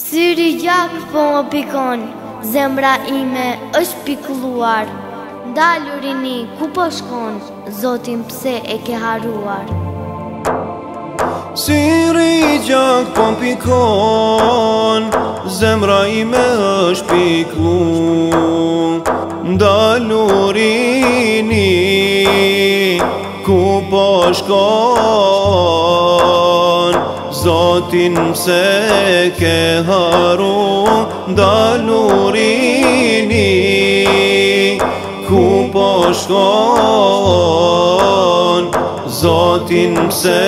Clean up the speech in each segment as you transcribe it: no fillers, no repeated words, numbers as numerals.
Syri gjak po më pikon, zemra ime është pikluar. Ndalurini ku po shkon, Zotin pse e ke haruar. Syri gjak po më pikon, zemra ime është piklu. Ndalurini ku po shkon, Zotin pse ke haru. Ndalurini ku po shkon, Zotin pse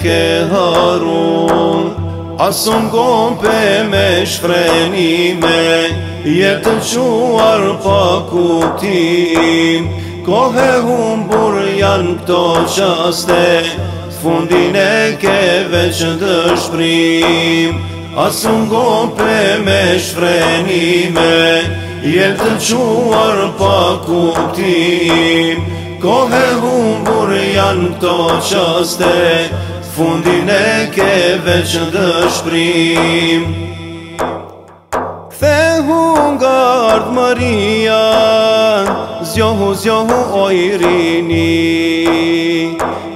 ke haru. Asun gompe me shfrenime, jetë quar pa kuptim. Kohe humbur janë këto qaste, fundin e ke veç dëshprim. Asun gompe me shfrenime, jetë quar pa kuptim. Kohe humbur janë këto qaste, fundin e ke veç dëshprim. Kthehu nga ardhmëria, zjohu o Irini,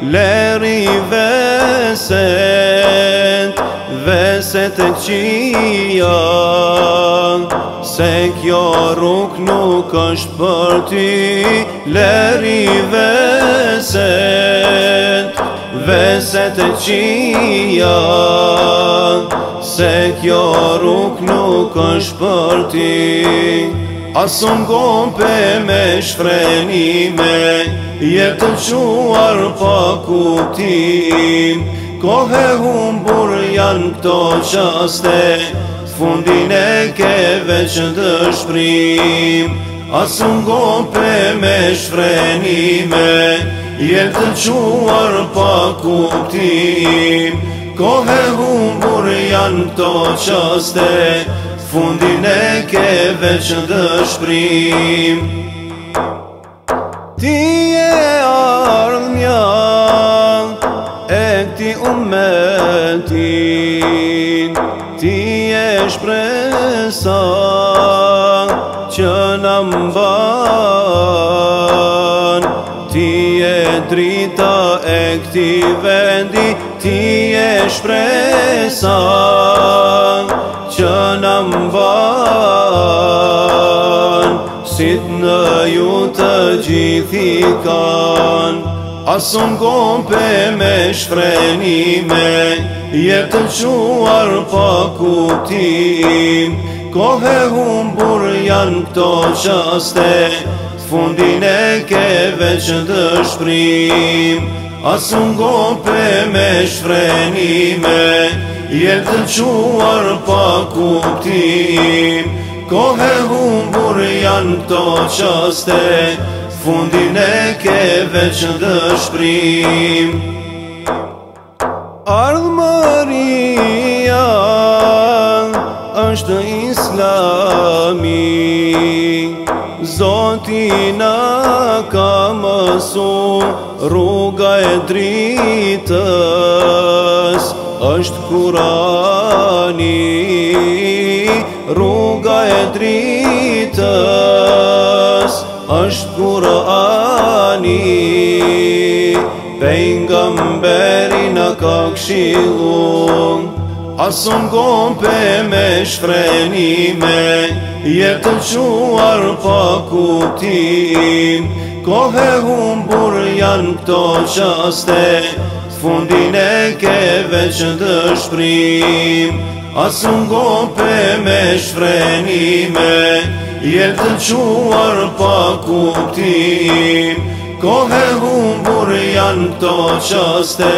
leri veset e qia, se kjo rrug nuk është për ty. Leri veset e qia, se kjo rrug nuk është për ty. Asun gompe me shfrenime, jetë quar pa kuptim. Kohe humbur janë këto qaste, fundin e ke veç dëshprim. Asun gompe me shfrenime, jetë quar pa kuptim. Kohe humbur janë këto qaste, fundin e ke veç dëshprim. Ti e ardhmja e këti umetin, ti e shpresa që na mban. Ti e drita e këti vendi, ti e shpresa që na mban. Sit në ju të gjithi kan, asun gompe me shfrenime, jetë quar pa kuptim. Kohe humbur janë këto qaste, fundin e ke veç dëshprim. Asun gompe me shfrenime, jetë quar pa kuptim. Kohe humbur janë këto qaste, fundin e ke veç dëshprim. Ardhmëria është Islami, Zoti na ka mësu. Rruga e dritës është Kurani, rruga e dritës është Kurani. Pejgamberi na ka këshillu, asun gompe me shfrenime, jetë quar pa kuptim. Kohe humbur janë këto qaste, fundin e ke veç dëshprim. Asun gompe me shfrenime, jetë quar pa kuptim. Kohe humbur janë këto qaste,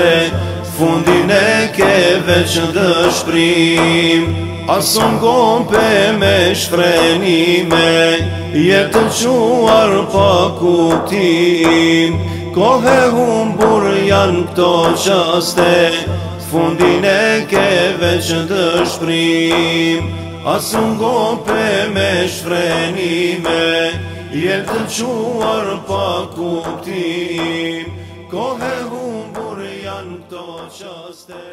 fundin e ke veç dëshprim. Asun gompe me shfrenime, jetë quar pa kuptim. Kohe humbur janë këto qaste, fundin e ke veç dëshprim. Asun gompe me shfrenime, jetë quar pa kuptim. Kohe humbur janë këto qaste.